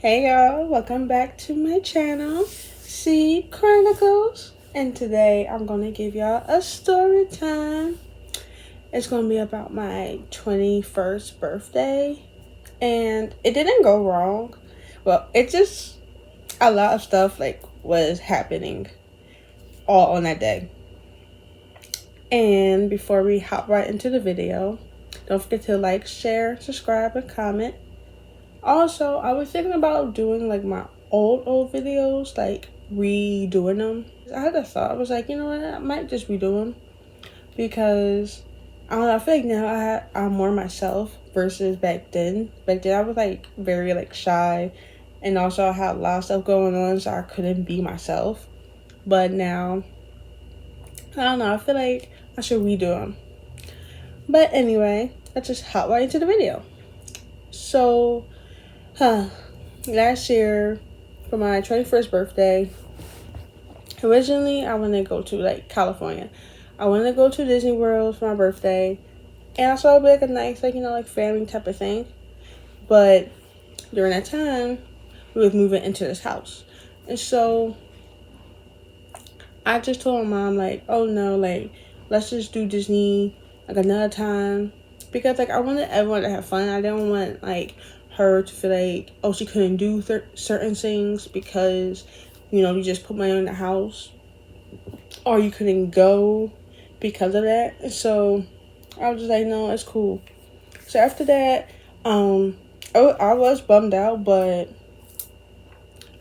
Hey y'all, welcome back to my channel, C Chronicles. And today I'm gonna give y'all a story time. It's gonna be about my 21st birthday. And it didn't go wrong. Well, it just a lot of stuff was happening all on that day. And before we hop right into the video, don't forget to like, share, subscribe, and comment. Also, I was thinking about doing my old videos, redoing them. I had a thought. I was like, you know what? I might just redo them because I don't know. I feel like now I'm more myself versus back then. Back then, I was very shy, and also I had a lot of stuff going on, so I couldn't be myself. But now, I don't know. I feel like I should redo them. But anyway, let's just hop right into the video. So, last year for my 21st birthday, originally I wanted to go to California. I wanted to go to Disney World for my birthday, and I saw it be a nice family type of thing. But during that time, we was moving into this house, and so I just told my mom oh no, let's just do Disney another time, because I wanted everyone to have fun. I didn't want her to feel oh, she couldn't do certain things because you just put money in the house, or you couldn't go because of that. And so I was just no, it's cool. So after that, I was bummed out, but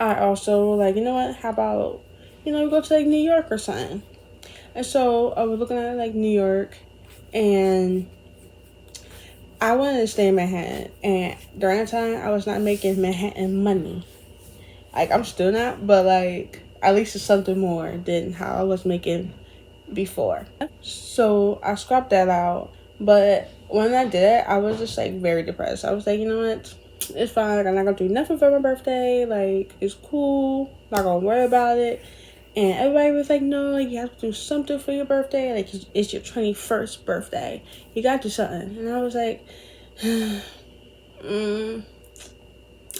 I also you know what, how about we go to New York or something. And so I was looking at New York, and I wanted to stay in Manhattan, and during that time I was not making Manhattan money. I'm still not, but at least it's something more than how I was making before. So I scrapped that out. But when I did it, I was just very depressed. I was you know what? It's fine. I'm not gonna do nothing for my birthday. It's cool. Not gonna worry about it. And everybody was no, you have to do something for your birthday. It's your 21st birthday. You gotta do something. And I was I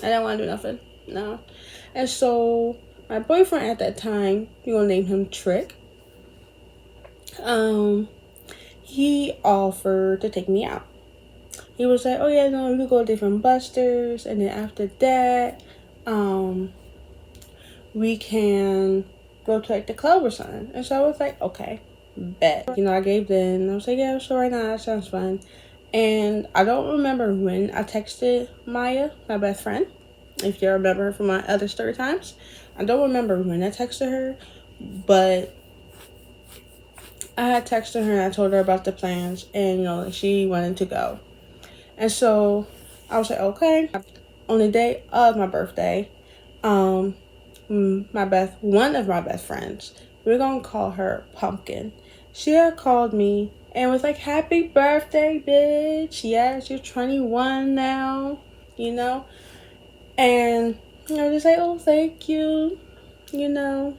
don't want to do nothing. No. And so my boyfriend at that time, we're gonna name him Trick. He offered to take me out. He was oh yeah, no, we could go to different Busters, and then after that, we can go to the club or something. And so I was okay, bet. I gave in. I was yeah, sure, right now, that sounds fun. And I don't remember when I texted Maya, my best friend. If you remember her from my other story times, I don't remember when I texted her, but I had texted her and I told her about the plans, and she wanted to go. And so I was okay. On the day of my birthday, one of my best friends, we're gonna call her Pumpkin. She had called me and was happy birthday, bitch. Yes, you're 21 now, And I was just oh, thank you, And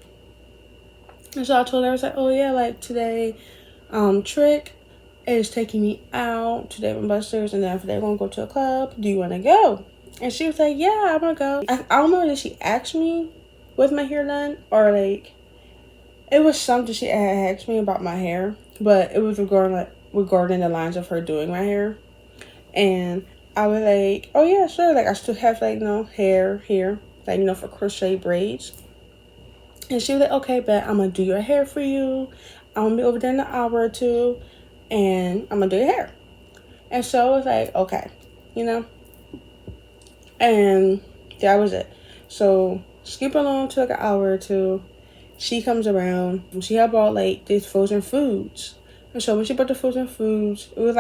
so I told her, I was oh yeah, today, Trick is taking me out to Dave & Buster's, and then after that, we're gonna go to a club. Do you want to go? And she was yeah, I'm gonna go. I don't know if she asked me with my hair done, or it was something she had asked me about my hair, but it was regarding the lines of her doing my hair. And I was oh yeah, sure. I still have hair here, for crochet braids. And she was okay, but I'm gonna do your hair for you. I'm gonna be over there in an hour or two, and I'm gonna do your hair. And so I was okay, And that was it. So skip along to an hour or two. She comes around. She had bought these frozen foods. And so when she bought the frozen foods, it was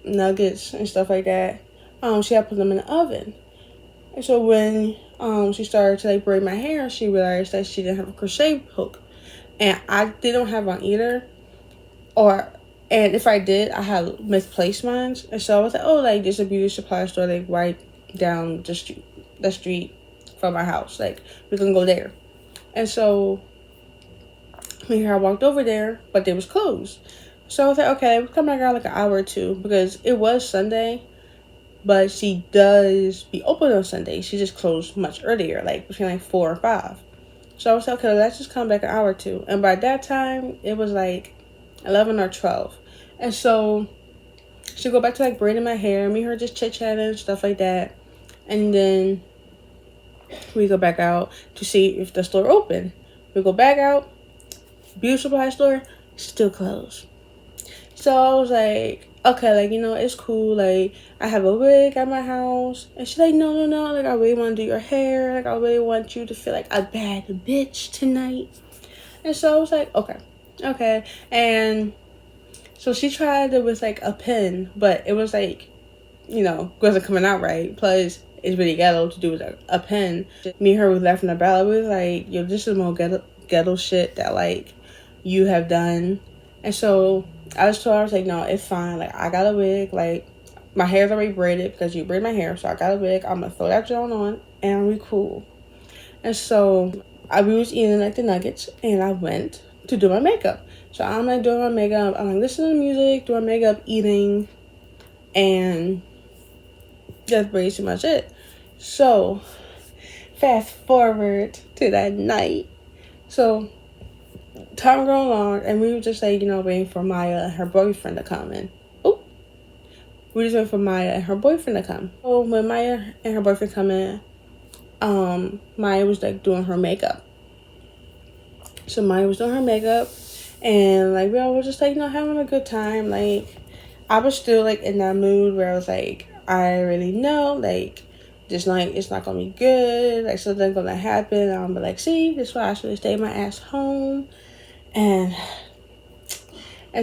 nuggets and stuff like that. She had put them in the oven. And so when she started to braid my hair, she realized that she didn't have a crochet hook. And I didn't have one either. And if I did, I had misplaced mine. And so I was oh, there's a beauty supply store right down the street from my house. We can go there. And so I walked over there, but they was closed. So I was okay, we'll come back around an hour or two, because it was Sunday. but she does be open on Sunday. She just closed much earlier, like between like 4 or 5. So I was like, okay, let's just come back an hour or two. And by that time, it was like 11 or 12. And so she'll go back to like braiding my hair, me and her just chit chatting and stuff like that. And then we go back out to see if the store open. We go back out, beauty supply store, still closed. So I was like, okay, like, it's cool. Like, I have a wig at my house. And she's like, no, no, no. Like, I really want to do your hair. Like, I really want you to feel like a bad bitch tonight. And so I was like, okay, okay. And so she tried it with like a pin, but it was like, wasn't coming out right. Plus, it's really ghetto to do with a pen. Me and her was laughing about it. We was like, yo, this is more ghetto shit that like you have done. And so I just told her, I was like, no, it's fine. Like, I got a wig. Like, my hair's already braided because you braid my hair. So I got a wig. I'm going to throw that joint on and we cool. And so we was eating like the nuggets and I went to do my makeup. So I'm like doing my makeup. I'm like listening to music, doing makeup, eating, and that's pretty much it. So fast forward to that night. So time going along, and we were just like, waiting for Maya and her boyfriend to come in. Oh, we just waiting for Maya and her boyfriend to come. So when Maya and her boyfriend come in, Maya was like doing her makeup. So Maya was doing her makeup, and like we all were just like, having a good time. Like I was still like in that mood where I was like, I already know, like this night it's not gonna be good. Like something's gonna happen. I'm like, see, this is why I should have stayed my ass home. And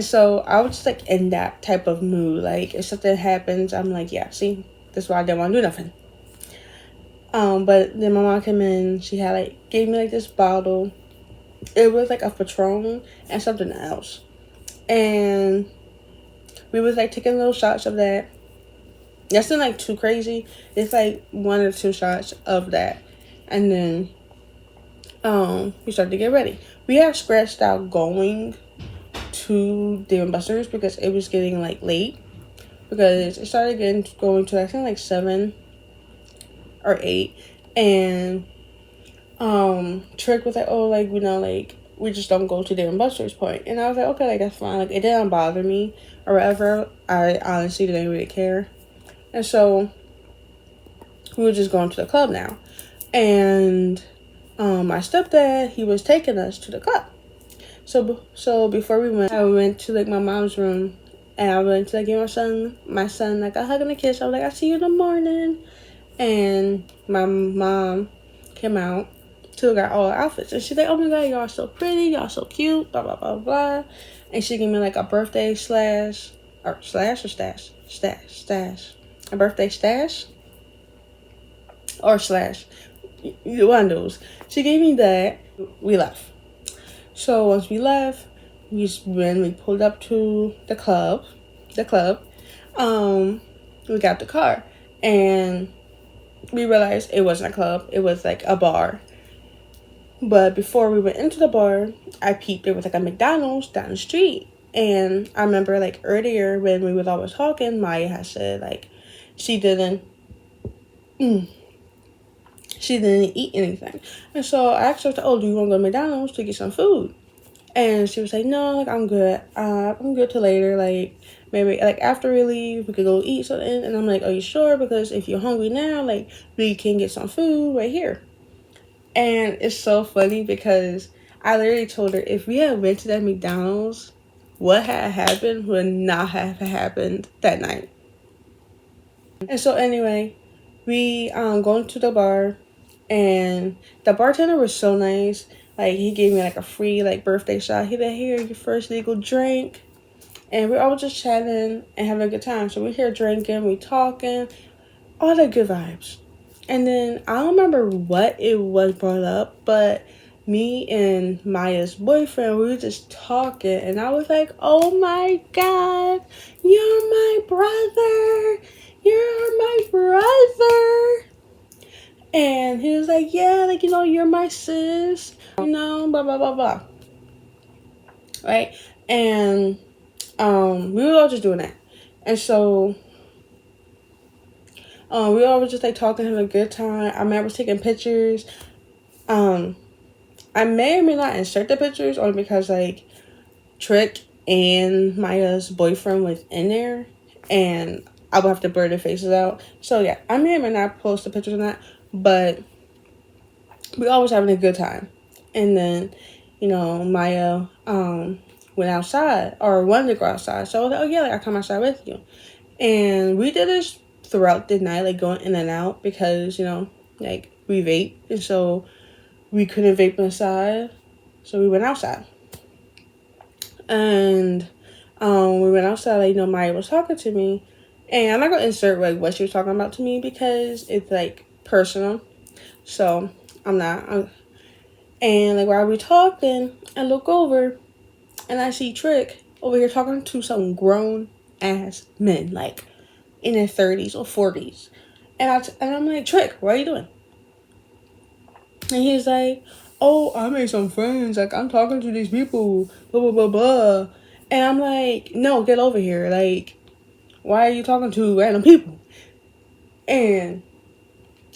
so I was just like in that type of mood. Like if something happens, I'm like, yeah, see, that's why I didn't want to do nothing. But then my mom came in. She had like gave me like this bottle. It was like a Patron and something else, and we was like taking little shots of that. That's not like too crazy. It's like 1 or 2 shots of that, and then we started to get ready. We had scratched out going to Dave & Buster's because it was getting like late, because it started going to I think like 7 or 8, and Trick was like, oh, like, like we just don't go to Dave & Buster's point. And I was like, okay, like that's fine. Like it didn't bother me or whatever. I honestly didn't really care. And so we were just going to the club now. And my stepdad, he was taking us to the club. So before we went, I went to like my mom's room, and I went to like give my son like a hug and a kiss. I was like, I'll see you in the morning. And my mom came out to look at all the outfits, and she's like, oh my god, y'all so pretty, y'all so cute, blah blah blah blah. And she gave me like a birthday stash, a birthday stash or slash, one of those. She gave me that. We left. So once we left, when we pulled up to the club, we got the car, and we realized it wasn't a club, it was like a bar. But before we went into the bar, I peeped there was like a McDonald's down the street. And I remember like earlier when we was always talking, Maya had said like she didn't eat anything. And so I asked her, oh, do you want to go to McDonald's to get some food? And she was like, no, like I'm good. I'm good till later. Like maybe like after we leave, we could go eat something. And I'm like, are you sure? Because if you're hungry now, like we can get some food right here. And it's so funny because I literally told her if we had went to that McDonald's, what had happened would not have happened that night. And so anyway, we go into the bar, and the bartender was so nice. Like he gave me like a free like birthday shot. He said, here, your first legal drink. And we're all just chatting and having a good time. So we're here drinking, we talking, all the good vibes. And then I don't remember what it was brought up, but me and Maya's boyfriend, we were just talking, and I was like, oh my god, you're my brother. You're my brother. And he was like, yeah, like, you're my sis, blah, blah, blah, blah. Right? And we were all just doing that. And so We always just like talking, having a good time. I remember taking pictures. I may or may not insert the pictures only because like Trick and Maya's boyfriend was in there, and I would have to blur their faces out. So yeah, I may or may not post the pictures on that, but we always having a good time. And then, Maya went outside or wanted to go outside. So I was like, oh yeah, like, I'll come outside with you. And we did this throughout the night, like going in and out because, like we vape. And so we couldn't vape inside. So we went outside. And we went outside, like, Maya was talking to me. And I'm not going to insert like what she was talking about to me because it's like personal. So I'm not. And like while we talking, I look over and I see Trick over here talking to some grown ass men, like in their 30s or 40s. And I'm like, Trick, what are you doing? And he's like, oh, I made some friends. Like, I'm talking to these people, blah, blah, blah, blah. And I'm like, no, get over here. Like, why are you talking to random people? And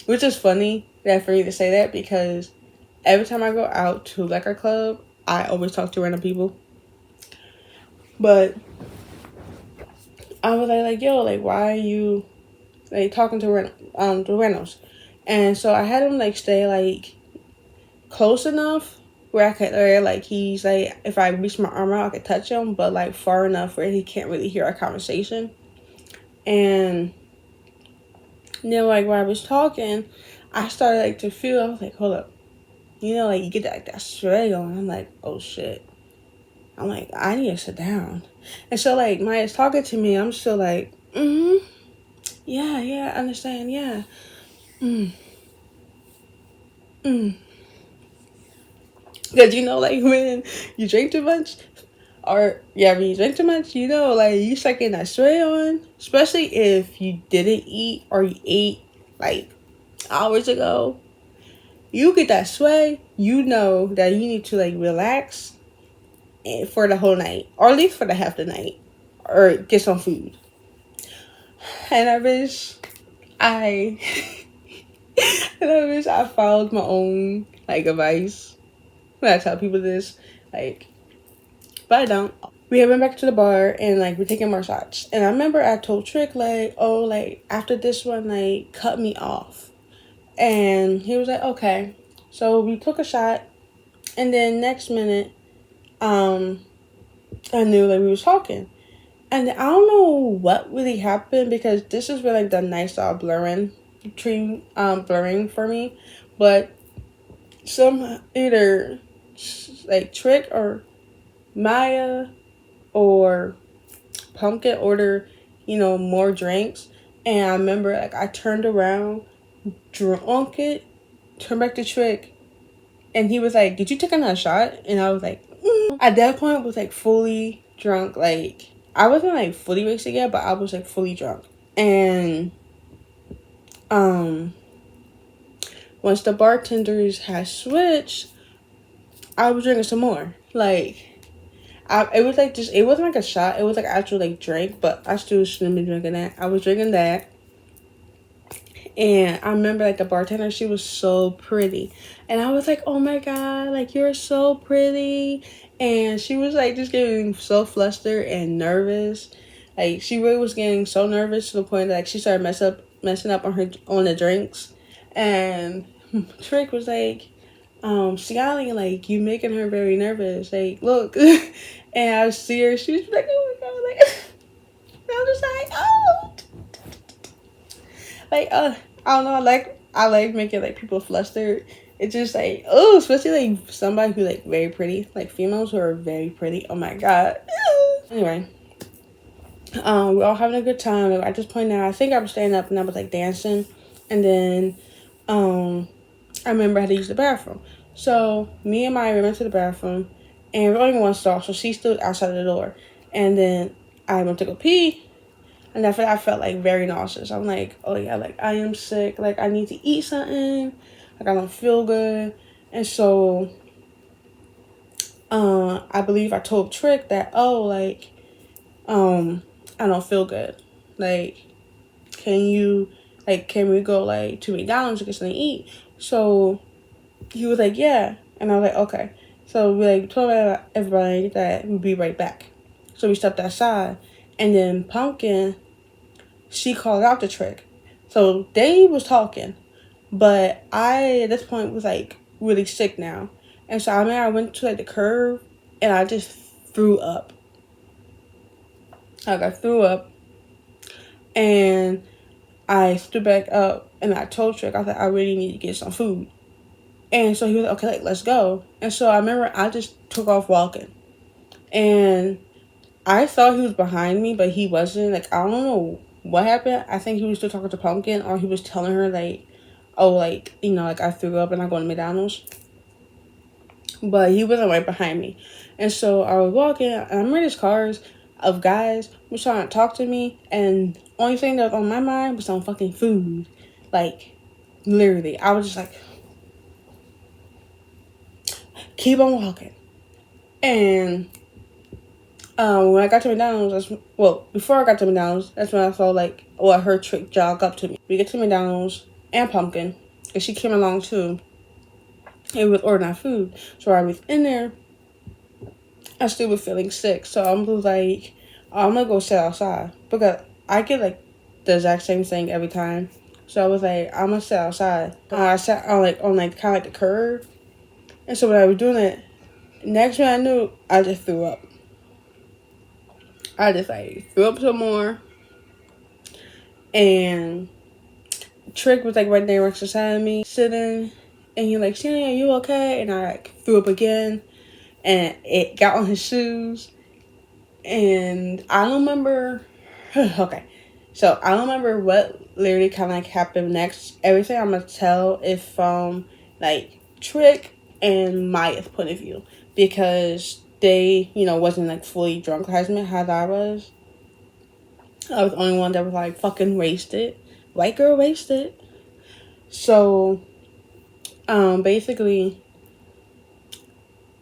which is funny that for me to say that because every time I go out to like a club, I always talk to random people. But I was like, yo, like, why are you like talking to randoms? And so I had him like stay like close enough where I could, like, he's like, if I reach my arm out, I could touch him, but like far enough where he can't really hear our conversation. And then, like, while I was talking, I started like to feel. I was like, hold up, like you get that sway on. I'm like, oh shit. I'm like, I need to sit down. And so like Maya's talking to me. I'm still like, yeah, I understand, yeah, because like when you drink too much, or yeah, when you drink too much, like you start getting that sway on, especially if you didn't eat or you ate like hours ago. You get that sway, that you need to like relax for the whole night, or at least for the half the night, or get some food. And I wish I, and I wish I followed my own like advice when I tell people this, like, but I don't. We went back to the bar and like we're taking more shots. And I remember I told Trick like, oh, like after this one, like cut me off. And he was like, okay. So we took a shot, and then next minute, I knew like we was talking. And I don't know what really happened because this is where like the night started blurring for me. But some either like Trick or Maya or Pumpkin order, more drinks. And I remember like I turned around, drunk it, turned back to Trick, and he was like, "Did you take another shot?" And I was like, At that point, I was like fully drunk. Like I wasn't like fully wasted yet, but I was like fully drunk. And once the bartenders had switched, I was drinking some more. Like it was like it wasn't like a shot. It was like actual like drink, but I still shouldn't be drinking that. I was drinking that. And I remember like the bartender, she was so pretty. And I was like, oh my God, like you're so pretty. And she was like just getting so flustered and nervous. Like she really was getting so nervous to the point that like she started messing up on the drinks. And Trick was like, Siali, like you making her very nervous. Like, look. And I see her, she was like, oh my God, like I'm just like, oh, like I don't know, I like making like people flustered. It's just like, oh, especially like somebody who like very pretty, like females who are very pretty. Oh my God. Anyway, we're all having a good time. At this point now, I think I was standing up and I was like dancing, and then I remember I had to use the bathroom. So me and Maya went to the bathroom, and we're only one stall, so she stood outside the door, and then I went to go pee. And after that, I felt like very nauseous. I'm like, oh yeah, like I am sick. Like I need to eat something. Like I don't feel good. And so, I believe I told Trick that, oh, like, I don't feel good. Like, can you like, can we go, like, to McDonald's to get something to eat? So he was like, yeah. And I was like, okay. So we, like, told everybody that we'd be right back. So we stepped outside. And then Pumpkin, she called out the Trick. So they was talking. But I, at this point, was, like, really sick now. And so I remember I went to, like, the curb. And I just threw up. Like, I threw up. And I stood back up. And I told Trick, I was like, I really need to get some food. And so he was like, okay, like, let's go. And so I remember I just took off walking. And I thought he was behind me, but he wasn't. Like, I don't know what happened. I think he was still talking to Pumpkin, or he was telling her, like, oh, like, you know, like, I threw up and I'm going to McDonald's. But he wasn't right behind me. And so I was walking, and I remember these cars of guys who were trying to talk to me, and only thing that was on my mind was some fucking food. Like, literally. I was just like, keep on walking. And when I got to McDonald's, before I got to McDonald's, that's when I saw, like, I heard Trick jog up to me. We get to McDonald's, and Pumpkin, and she came along too, and we was ordering our food. So I was in there, I still was feeling sick, so I'm just like, I'm gonna go sit outside, because I get, like, the exact same thing every time. So I was like, I'm gonna sit outside. I sat on kind of like the curb, and so when I was doing it, next thing I knew, I just threw up. I just, like, threw up some more. And Trick was, like, right there next to me, sitting. And he like, Shannon, are you okay? And I, like, threw up again. And it got on his shoes. And I don't remember. Okay. So I don't remember what literally kind of, like, happened next. Everything I'm going to tell is from, like, Trick and Maya's point of view. Because they, you know, wasn't, like, fully drunk as I was. I was the only one that was, like, fucking wasted. White girl wasted. So, basically,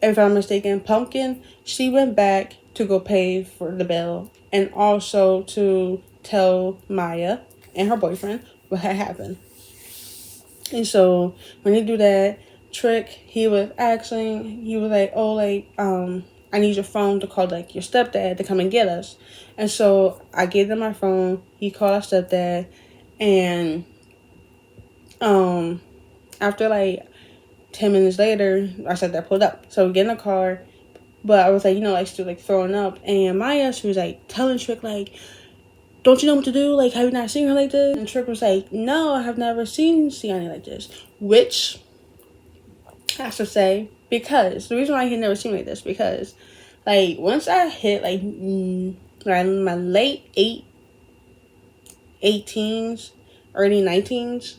if I'm mistaken, Pumpkin, she went back to go pay for the bill. And also to tell Maya and her boyfriend what had happened. And so, when they do that, Trick, he was like, oh, like, I need your phone to call, like, your stepdad to come and get us. And so I gave them my phone. He called our stepdad. And after, like, 10 minutes later, our stepdad pulled up. So we get in the car. But I was, like, you know, like, still, like, throwing up. And Maya, she was, like, telling Trick, like, don't you know what to do? Like, have you not seen her like this? And Trick was like, no, I have never seen Siani like this. Which, I have to say, because the reason why he never seen me like this, because, like, once I hit, like my late 18s, early 19s,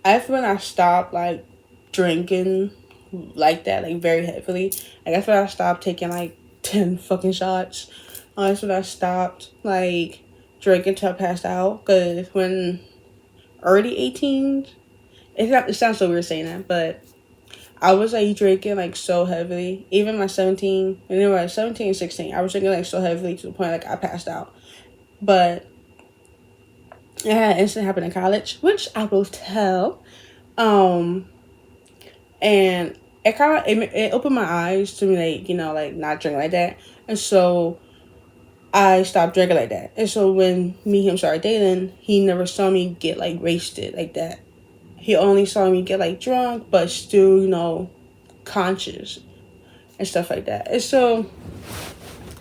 that's when I stopped, like, drinking like that, like, very heavily. Like, that's when I stopped taking, like, 10 fucking shots. That's when I stopped, like, drinking till I passed out. Because when early 18s, it sounds so weird saying that, but I was, like, drinking, like, so heavily. Even my 17, and then when I was 17 and 16, I was drinking, like, so heavily to the point, like, I passed out. But it had an incident happen in college, which I will tell. And it kind of, it opened my eyes to me, like, you know, like, not drinking like that. And so I stopped drinking like that. And so when me and him started dating, he never saw me get, like, wasted like that. He only saw me get, like, drunk, but still, you know, conscious and stuff like that. And so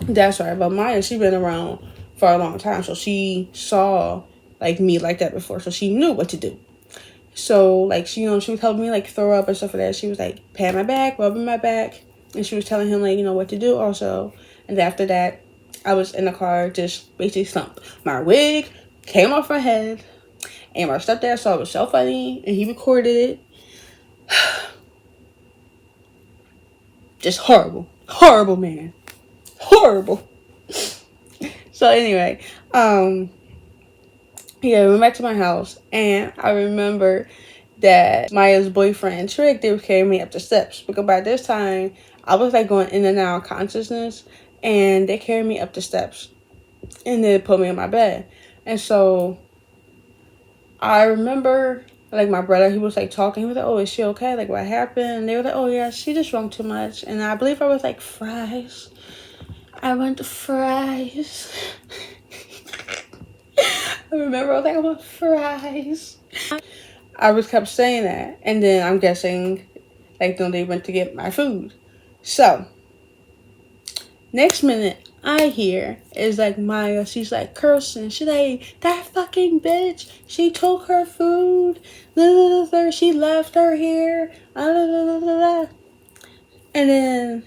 that's right. But Maya, she been around for a long time, so she saw, like, me like that before, so she knew what to do. So, like, she, you know, she was helping me, like, throw up and stuff like that. She was, like, patting my back, rubbing my back, and she was telling him, like, you know, what to do also. And after that, I was in the car, just basically slumped. My wig came off my head, and my stepdad saw it was so funny, and he recorded it. Just horrible. Horrible, man. Horrible. So, anyway, yeah, we went back to my house, and I remember that Maya's boyfriend, Trick, they were carrying me up the steps. Because by this time, I was, like, going in and out of consciousness, and they carried me up the steps, and they put me in my bed. And so I remember like my brother, he was like talking. He was like, "Oh, is she okay? Like, what happened?" And they were like, "Oh yeah, she just drunk too much." And I believe I was like, "Fries." I went to Fries. I remember I was like, "I want fries." I was kept saying that, and then I'm guessing like then they went to get my food. So next minute, I hear is like Maya. She's like cursing. She's like, "That fucking bitch. She took her food. She left her here." And then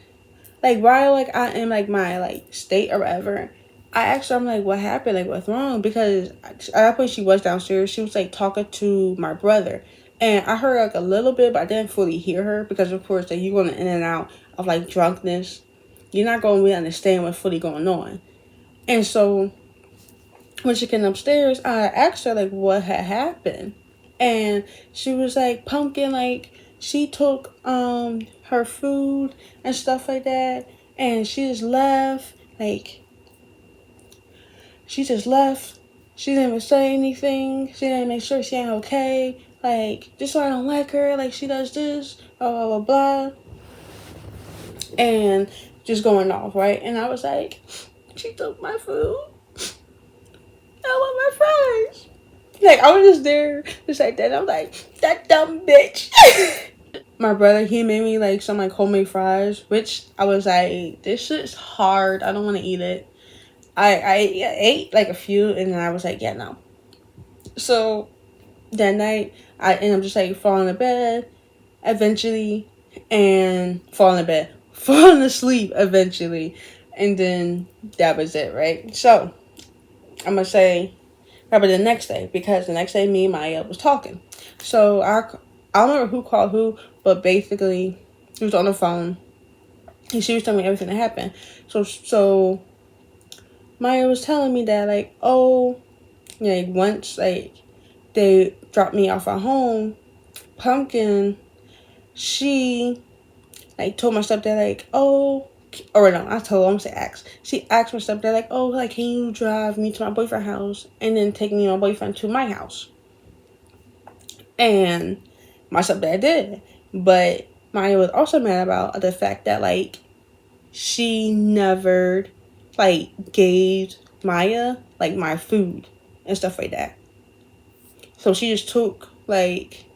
like while like I am like my like state or whatever, I asked her, I'm like, "What happened? Like, what's wrong?" Because at that point she was downstairs. She was like talking to my brother, and I heard like a little bit, but I didn't fully hear her because of course like you going in and out of like drunkenness, you're not going to really understand what's fully going on. And so when she came upstairs, I asked her like what had happened, and she was like, "Pumpkin, like she took her food and stuff like that, and she just left. Like she just left. She didn't even say anything. She didn't make sure she ain't okay. Like just so I don't like her. Like she does this, blah blah blah blah." And just going off, right? And I was like, "She took my food. I want my fries." Like I was just there, just like that. I'm like, "That dumb bitch." My brother, he made me like some like homemade fries, which I was like, "This shit's hard. I don't want to eat it." I ate like a few, and then I was like, "Yeah, no." So that night, I ended up just like falling to bed eventually, and falling asleep eventually, and then that was it, right? So I'm gonna say probably the next day, because the next day me and Maya was talking. So I don't remember who called who, but basically she was on the phone and she was telling me everything that happened. So Maya was telling me that like, oh, like once like they dropped me off at home, Pumpkin, she like told my stepdad like, oh, or no, I told him, I'm say ask. She asked my stepdad like, "Oh, like can you drive me to my boyfriend's house and then take me and my boyfriend to my house?" And my stepdad did. But Maya was also mad about the fact that like she never like gave Maya like my food and stuff like that. So she just took like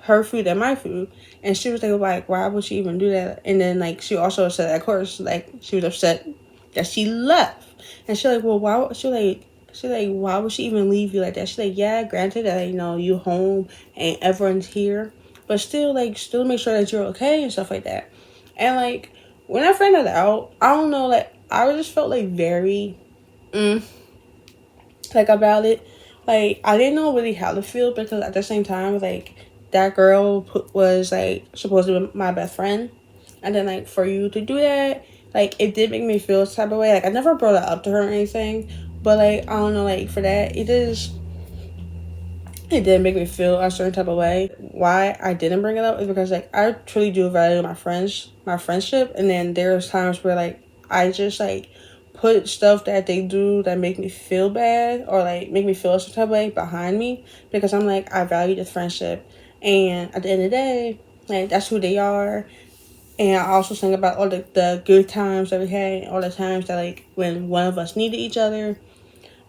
her food and my food, and she was like, "Why would she even do that?" And then like she also said, of course, like she was upset that she left, and she like, "Well, why?" She like, "Why would she even leave you like that?" She like, "Yeah, granted that you know you home and everyone's here, but still make sure that you're okay and stuff like that." And like when I found that out, I don't know, like I just felt like very like about it. Like I didn't know really how to feel, because at the same time like that girl was like supposed to be my best friend, and then like for you to do that, like it did make me feel a type of way. Like I never brought it up to her or anything, but like I don't know, like for that it did make me feel a certain type of way. Why I didn't bring it up is because like I truly do value my friendship, and then there's times where like I just like put stuff that they do that make me feel bad or like make me feel a certain type of way behind me, because I'm like, I value this friendship, and at the end of the day, like that's who they are. And I also think about all the good times that we had, all the times that like when one of us needed each other.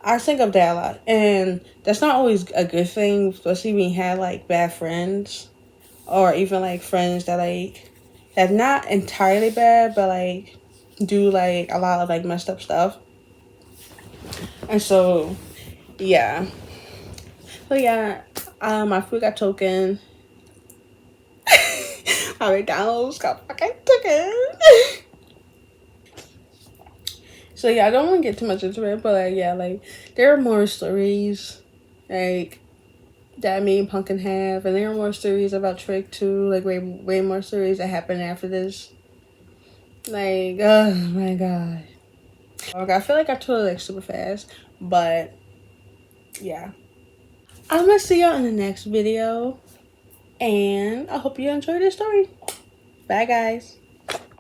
I think of that a lot, and that's not always a good thing, especially when you have like bad friends, or even like friends that like that's not entirely bad, but like do like a lot of like messed up stuff. And so yeah, so yeah, my food got taken. My McDonald's got fucking taken. So yeah, I don't want to get too much into it, but like yeah, like there are more stories like that me and Pumpkin have, and there are more stories about Trick too, like way more stories that happen after this. Like, oh my god. Okay, I feel like I told it like super fast, but yeah. I'm gonna see y'all in the next video, and I hope you enjoyed this story. Bye guys.